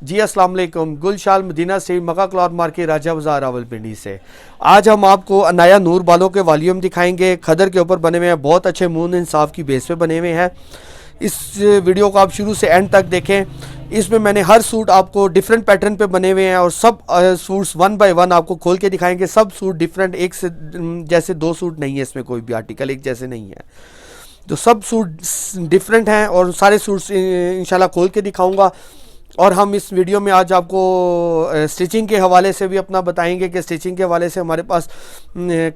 जी अस्सलाम वालेकुम। गुलशाल Medina street मक्का cloth market राजा बाजार रावलपिंडी से आज हम आपको अनाया नूर बालों के वॉल्यूम दिखाएंगे। खदर के ऊपर बने हुए हैं, बहुत अच्छे मून इंसाफ की बेस पे बने हुए हैं। इस वीडियो को आप शुरू से एंड तक देखें। इसमें मैंने हर सूट आपको डिफरेंट पैटर्न पे बने हुए हैं और सब सूट्स वन बाय वन आपको खोल के दिखाएंगे। सब सूट डिफरेंट, एक से जैसे दो सूट नहीं है, इसमें कोई भी आर्टिकल एक जैसे नहीं है। तो सब सूट डिफरेंट हैं और सारे सूट्स इंशाल्लाह खोल के दिखाऊंगा। और हम इस वीडियो में आज आपको स्टिचिंग के हवाले से भी अपना बताएंगे कि स्टिचिंग के हवाले से हमारे पास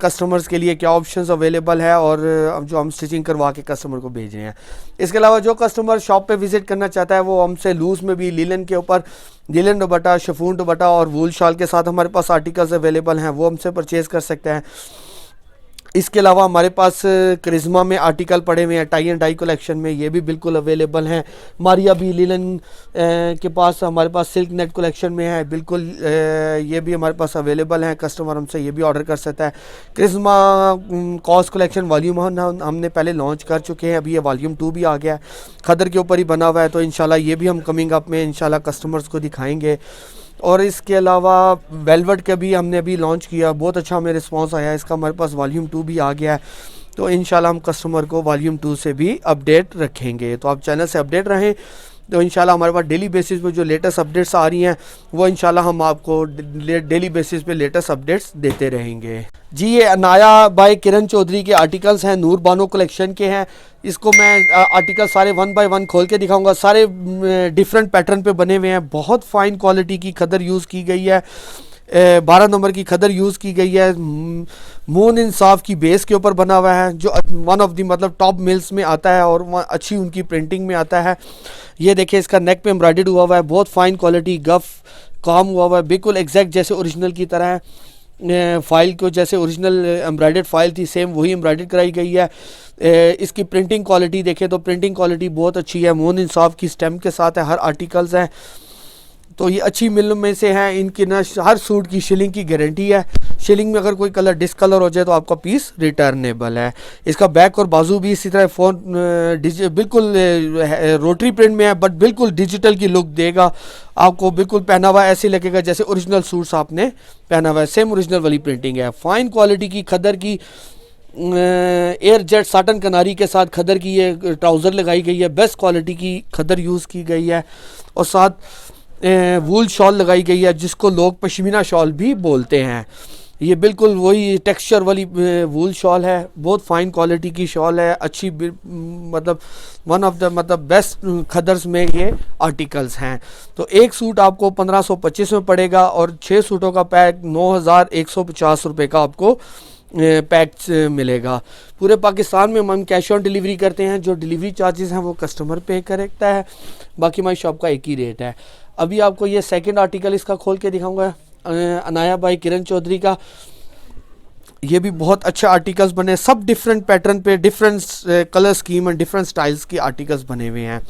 कस्टमर्स के लिए क्या ऑप्शंस अवेलेबल है और जो हम स्टिचिंग करवा के कस्टमर को भेज रहे हैं। इसके अलावा जो कस्टमर शॉप पे विज़िट करना चाहता है वो हमसे लूज़ में भी लिलन के ऊपर लिलन दुपट्टा, शिफॉन दुपट्टा और वूल शॉल के साथ हमारे पास आर्टिकल्स अवेलेबल हैं, वो हमसे परचेज़ कर सकते हैं। इसके अलावा हमारे पास करिश्मा में आर्टिकल पड़े हुए हैं, टाई एंड डाई कलेक्शन में, ये भी बिल्कुल अवेलेबल हैं। मारिया भी लिलन के पास हमारे पास सिल्क नेट कलेक्शन में है, बिल्कुल ये भी हमारे पास अवेलेबल हैं। कस्टमर हमसे ये भी ऑर्डर कर सकता है। करिश्मा कॉस कलेक्शन वॉल्यूम हमने पहले लॉन्च कर चुके हैं, अभी ये वॉल्यूम 2 भी आ गया है, खदर के ऊपर ही बना हुआ है। तो इंशाल्लाह ये भी हम कमिंग अप में इंशाल्लाह कस्टमर्स को दिखाएंगे। और इसके अलावा वेलवेट का भी हमने अभी लॉन्च किया, बहुत अच्छा हमें रिस्पांस आया है, इसका हमारे पास वॉल्यूम 2 भी आ गया है। तो इंशाल्लाह हम कस्टमर को वॉल्यूम 2 से भी अपडेट रखेंगे, तो आप चैनल से अपडेट रहें। तो इंशाल्लाह हमारे पास डेली बेसिस पे जो लेटेस्ट अपडेट्स आ रही हैं वो इंशाल्लाह हम आपको डेली बेसिस पे लेटेस्ट अपडेट्स देते रहेंगे। जी ये अनाया बाय किरण चौधरी के आर्टिकल्स हैं, नूर बानो कलेक्शन के हैं। इसको मैं आर्टिकल सारे वन बाय वन खोल के दिखाऊंगा। सारे डिफरेंट पैटर्न पे बने हुए हैं, बहुत फाइन क्वालिटी की खदर यूज़ की गई है, 12 नंबर की खदर यूज़ की गई है। मून इंसाफ की बेस के ऊपर बना हुआ है, जो वन ऑफ दी मतलब टॉप मिल्स में आता है और अच्छी उनकी प्रिंटिंग में आता है। ये देखिए इसका नेक पे एम्ब्रॉयडर्ड हुआ हुआ है, बहुत फाइन क्वालिटी गफ काम हुआ हुआ है, बिल्कुल एग्जैक्ट जैसे ओरिजिनल की तरह है। फाइल को जैसे ओरिजिनल एम्ब्रॉयडर्ड फाइल थी सेम वही एम्ब्रॉयडर्ड कराई गई है। इसकी प्रिंटिंग क्वालिटी देखें तो प्रिंटिंग क्वालिटी बहुत अच्छी है, मून इंसाफ की स्टैम्प के साथ है, हर आर्टिकल्स हैं। तो ये अच्छी मिल में से हैं। इनकी ना हर सूट की शिलिंग की गारंटी है, शिलिंग में अगर कोई कलर डिसकलर हो जाए तो आपका पीस रिटर्नेबल है। इसका बैक और बाजू भी इसी तरह बिल्कुल रोटरी प्रिंट में है, बट बिल्कुल डिजिटल की लुक देगा आपको, बिल्कुल पहना हुआ ऐसे लगेगा जैसे ओरिजिनल सूट्स आपने पहना हुआ है, सेम ओरिजिनल वाली प्रिंटिंग है। फाइन क्वालिटी की खदर की एयर जेट साटन कनारी के साथ खदर की ये ट्राउज़र लगाई गई है, बेस्ट क्वालिटी की खदर यूज़ की गई है और साथ वूल शॉल लगाई गई है जिसको लोग पश्मीना शॉल भी बोलते हैं। ये बिल्कुल वही टेक्सचर वाली वूल शॉल है, बहुत फाइन क्वालिटी की शॉल है, अच्छी मतलब वन ऑफ द मतलब बेस्ट खदर्स में ये आर्टिकल्स हैं। तो एक सूट आपको 1525 में पड़ेगा और 6 सूटों का पैक 9150 रुपये का आपको पैक मिलेगा। पूरे पाकिस्तान में हम कैश ऑन डिलीवरी करते हैं, जो डिलीवरी चार्जेस हैं वो कस्टमर पे करता है, बाकी हमारी शॉप का एक ही रेट है। अभी आपको ये सेकंड आर्टिकल इसका खोल के दिखाऊंगा, अनाया बाई किरण चौधरी का। ये भी बहुत अच्छे आर्टिकल्स बने, सब डिफरेंट पैटर्न पे, different colour scheme and different styles की आर्टिकल्स बने हुए हैं।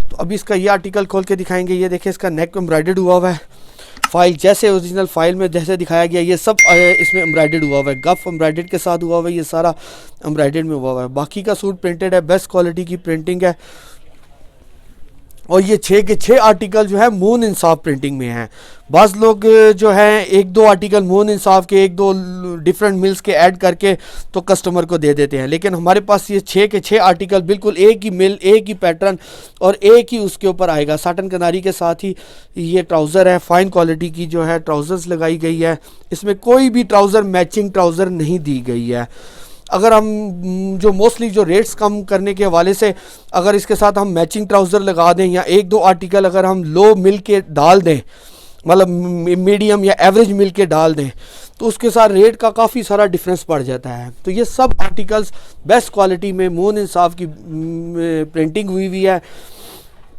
तो अभी इसका ये आर्टिकल खोल के दिखाएंगे। ये देखिए इसका नेक एम्ब्रॉयडर्ड हुआ हुआ है, फाइल जैसे ओरिजिनल फाइल में जैसे दिखाया गया ये सब इसमें एम्ब्रॉयडर्ड हुआ हुआ है, गफ एम्ब्रॉयडर्ड के साथ हुआ हुआ है, ये सारा एम्ब्रॉयडर्ड में हुआ हुआ है। बाकी का सूट प्रिंटेड है, बेस्ट क्वालिटी की प्रिंटिंग है। और ये 6 के 6 आर्टिकल जो है मून इंसाफ प्रिंटिंग में हैं। बाज़ लोग जो है 1-2 आर्टिकल मून इंसाफ के 1-2 डिफरेंट मिल्स के ऐड करके तो कस्टमर को दे देते हैं, लेकिन हमारे पास ये 6 के 6 आर्टिकल बिल्कुल एक ही मिल, एक ही पैटर्न और एक ही उसके ऊपर आएगा। साटन कनारी के साथ ही ये ट्राउज़र है, फाइन क्वालिटी की जो है ट्राउज़र्स लगाई गई है। इसमें कोई भी ट्राउज़र मैचिंग ट्राउज़र नहीं दी गई है। अगर हम जो मोस्टली जो रेट्स कम करने के हवाले से अगर इसके साथ हम मैचिंग ट्राउज़र लगा दें या 1-2 आर्टिकल अगर हम लो मिल के डाल दें, मतलब मीडियम या एवरेज मिल के डाल दें, तो उसके साथ रेट का काफ़ी सारा डिफरेंस पड़ जाता है। तो ये सब आर्टिकल्स बेस्ट क्वालिटी में मून इंसाफ की प्रिंटिंग हुई हुई है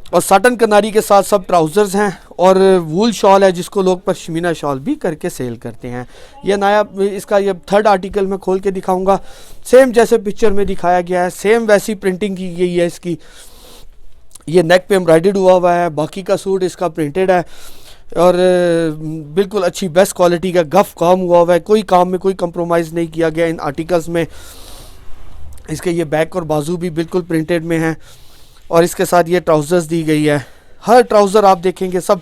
और साटन कनारी के साथ सब ट्राउज़र्स हैं और वूल शॉल है जिसको लोग पश्मीना शॉल भी करके सेल करते हैं। ये नया इसका ये थर्ड आर्टिकल मैं खोल के दिखाऊंगा, सेम जैसे पिक्चर में दिखाया गया है, सेम वैसी प्रिंटिंग की गई है इसकी। ये नेक पे एम्ब्रॉयडर्ड हुआ हुआ है, बाकी का सूट इसका प्रिंटेड है और बिल्कुल अच्छी बेस्ट क्वालिटी का गफ काम हुआ हुआ है, कोई काम में कोई कंप्रोमाइज़ नहीं किया गया इन आर्टिकल्स में। इसके ये बैक और बाजू भी बिल्कुल प्रिंटेड में है और इसके साथ ये ट्राउज़र्स दी गई है, हर ट्राउज़र आप देखेंगे सब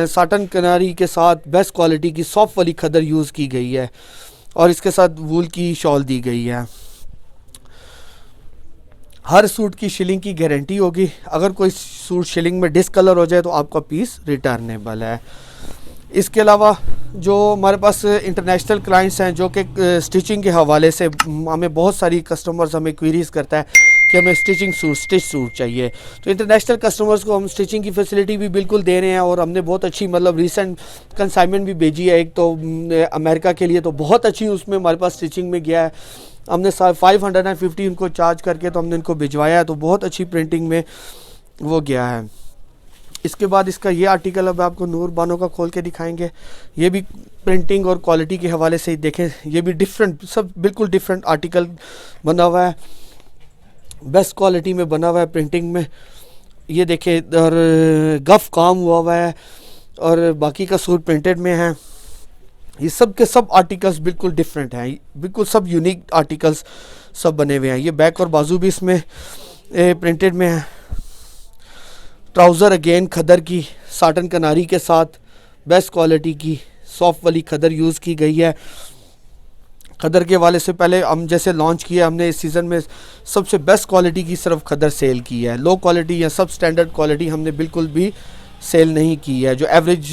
साटन किनारी के साथ बेस्ट क्वालिटी की सॉफ्ट वाली खदर यूज़ की गई है और इसके साथ वूल की शॉल दी गई है। हर सूट की शिलिंग की गारंटी होगी। अगर कोई सूट शिलिंग में डिसकलर हो जाए तो आपका पीस रिटर्नेबल है। इसके अलावा जो हमारे पास इंटरनेशनल क्लाइंट्स हैं जो कि स्टिचिंग के हवाले से हमें बहुत सारी कस्टमर्स हमें क्वेरीज़ करता है कि हमें स्टिच सूट चाहिए, तो इंटरनेशनल कस्टमर्स को हम स्टिचिंग की फैसिलिटी भी बिल्कुल दे रहे हैं और हमने बहुत अच्छी मतलब रिसेंट कंसाइनमेंट भी भेजी है। एक तो अमेरिका के लिए तो बहुत अच्छी उसमें हमारे पास स्टिचिंग में गया है। हमने 550 उनको चार्ज करके तो हमने इनको भिजवाया है, तो बहुत अच्छी प्रिंटिंग में वो गया है। इसके बाद इसका ये आर्टिकल अब आपको नूर बानो का खोल के दिखाएंगे। ये भी प्रिंटिंग और क्वालिटी के हवाले से देखें, ये भी डिफरेंट, सब बिल्कुल डिफरेंट आर्टिकल बना हुआ है, बेस्ट क्वालिटी में बना हुआ है प्रिंटिंग में। ये देखें, और गफ काम हुआ है और बाकी का सूट प्रिंटेड में है। ये सब के सब आर्टिकल्स बिल्कुल डिफरेंट हैं, बिल्कुल सब यूनिक आर्टिकल्स सब बने हुए हैं। ये बैक और बाजू भी इसमें प्रिंटेड में है। ट्राउज़र अगेन खदर की साटन कनारी के साथ बेस्ट क्वालिटी की सॉफ्ट वाली खदर यूज़ की गई है। खदर के वाले से पहले हम जैसे लॉन्च किया, हमने इस सीज़न में सबसे बेस्ट क्वालिटी की सिर्फ खदर सेल की है। लो क्वालिटी या सब स्टैंडर्ड क्वालिटी हमने बिल्कुल भी सेल नहीं की है। जो एवरेज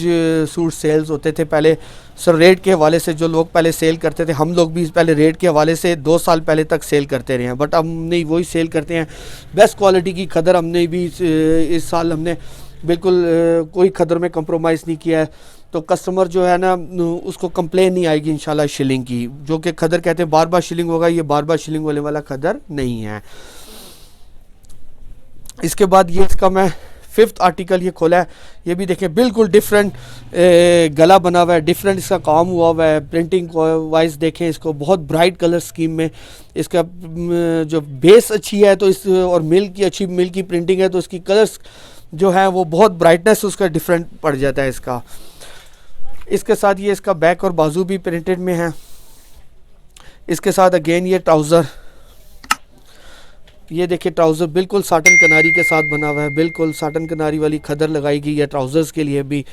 सूट सेल्स होते थे पहले, सर रेट के हवाले से जो लोग पहले सेल करते थे, हम लोग भी पहले रेट के हवाले से 2 साल पहले तक सेल करते रहे हैं, बट अब नहीं वही सेल करते हैं। बेस्ट क्वालिटी की खदर हमने भी इस साल हमने बिल्कुल कोई खदर में कंप्रोमाइज़ नहीं किया है, तो कस्टमर जो है ना उसको कंप्लेन नहीं आएगी इंशाल्लाह शिलिंग की। जो कि खदर कहते हैं बार बार शिलिंग होगा, ये बार बार शिलिंग होने वाला खदर नहीं है। इसके बाद ये इसका मैं 5th आर्टिकल ये खोला है। ये भी देखें बिल्कुल डिफरेंट गला बना हुआ है, डिफरेंट इसका काम हुआ है। प्रिंटिंग वाइज देखें इसको, बहुत ब्राइट कलर स्कीम में इसका जो बेस अच्छी है तो इस और मिल की प्रिंटिंग है, तो इसकी कलर्स जो है वो बहुत ब्राइटनेस उसका डिफरेंट पड़ जाता है इसका। इसके साथ ये इसका बैक और बाजू भी प्रिंटेड में है। इसके साथ अगेन ये ट्राउज़र, ये देखिए ट्राउज़र बिल्कुल साटन कनारी के साथ बना हुआ है, बिल्कुल साटन कनारी वाली खदर लगाई गई है ट्राउज़र्स के लिए भी।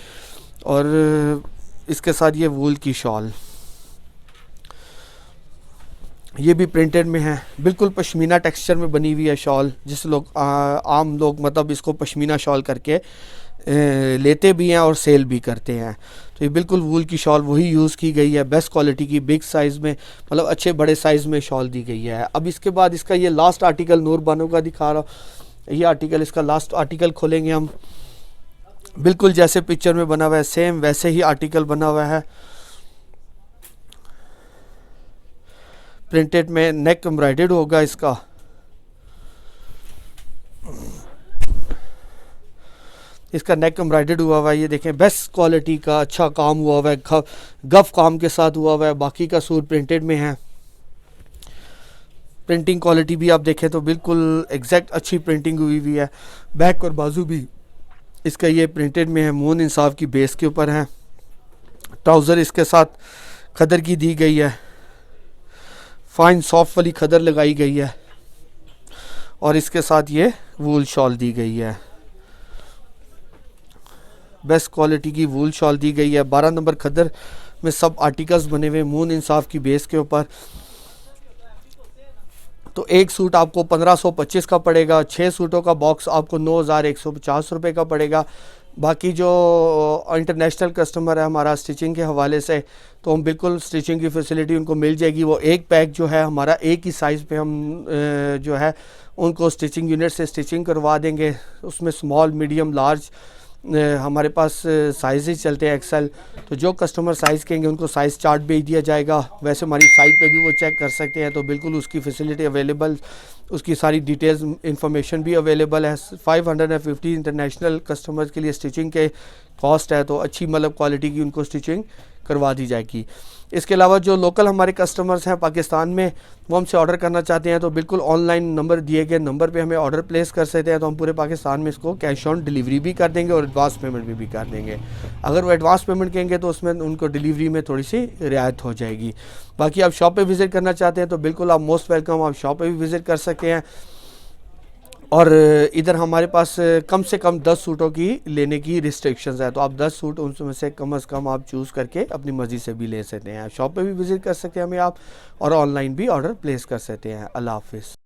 और इसके साथ ये वूल की शॉल, ये भी प्रिंटेड में है, बिल्कुल पश्मीना टेक्सचर में बनी हुई है शॉल, जिस लोग आम लोग मतलब इसको पश्मीना शॉल करके लेते भी हैं और सेल भी करते हैं। तो ये बिल्कुल वूल की शॉल वही यूज़ की गई है, बेस्ट क्वालिटी की, बिग साइज़ में, मतलब अच्छे बड़े साइज़ में शॉल दी गई है। अब इसके बाद इसका ये लास्ट आर्टिकल नूर बानो का दिखा रहा हूँ। ये आर्टिकल, इसका लास्ट आर्टिकल खोलेंगे हम, बिल्कुल जैसे पिक्चर में बना हुआ है सेम वैसे ही आर्टिकल बना हुआ है। प्रिंटेड में, नेक एम्ब्रॉयडर्ड होगा इसका। इसका नेक एम्ब्रॉयडर्ड हुआ है, ये देखें बेस्ट क्वालिटी का अच्छा काम हुआ है, गफ काम के साथ हुआ है। बाकी का सूट प्रिंटेड में है। प्रिंटिंग क्वालिटी भी आप देखें तो बिल्कुल एग्जैक्ट अच्छी प्रिंटिंग हुई है। बैक और बाजू भी इसका ये प्रिंटेड में है, मून इंसाफ की बेस के ऊपर है। ट्राउज़र इसके साथ खदर की दी गई है, फाइन सॉफ्ट वाली खदर लगाई गई है और इसके साथ ये वूल शॉल दी गई है, बेस्ट क्वालिटी की वूल शॉल दी गई है। 12 नंबर खदर में सब आर्टिकल्स बने हुए मून इंसाफ की बेस के ऊपर। तो एक सूट आपको 1525 का पड़ेगा, 6 सूटों का बॉक्स आपको 9150 रुपये का पड़ेगा। बाकी जो इंटरनेशनल कस्टमर है हमारा स्टिचिंग के हवाले से, तो हम बिल्कुल स्टिचिंग की फैसिलिटी उनको मिल जाएगी। वो एक पैक जो है हमारा एक ही साइज़ पे हम जो है उनको स्टिचिंग यूनिट से स्टिचिंग करवा देंगे। उसमें स्मॉल, मीडियम, लार्ज हमारे पास साइज़ ही चलते हैं, एक्सेल। तो जो कस्टमर साइज़ कहेंगे उनको साइज़ चार्ट भेज दिया जाएगा। वैसे हमारी साइट पे भी वो चेक कर सकते हैं, तो बिल्कुल उसकी फैसिलिटी अवेलेबल, उसकी सारी डिटेल्स इंफॉर्मेशन भी अवेलेबल है। 550 इंटरनेशनल कस्टमर्स के लिए स्टिचिंग के कॉस्ट है, तो अच्छी मतलब क्वालिटी की उनको स्टिचिंग करवा दी जाएगी। इसके अलावा जो लोकल हमारे कस्टमर्स हैं पाकिस्तान में, वो हमसे ऑर्डर करना चाहते हैं तो बिल्कुल ऑनलाइन नंबर दिए गए नंबर पे हमें ऑर्डर प्लेस कर सकते हैं, तो हम पूरे पाकिस्तान में इसको कैश ऑन डिलीवरी भी कर देंगे और एडवांस पेमेंट भी कर देंगे। अगर वो एडवांस पेमेंट कहेंगे तो उसमें उनको डिलीवरी में थोड़ी सी रियायत हो जाएगी। बाकी आप शॉप पे विज़िट करना चाहते हैं तो बिल्कुल आप मोस्ट वेलकम, आप शॉप पे भी विज़िट कर सकते हैं। और इधर हमारे पास कम से कम 10 सूटों की लेने की रिस्ट्रिक्शंस है, तो आप 10 सूट उनमें से कम आप चूज़ करके अपनी मर्ज़ी से भी ले सकते हैं। शॉप पे भी विज़िट कर सकते हैं हमें आप, और ऑनलाइन भी ऑर्डर प्लेस कर सकते हैं। अल्लाह हाफ़िज़।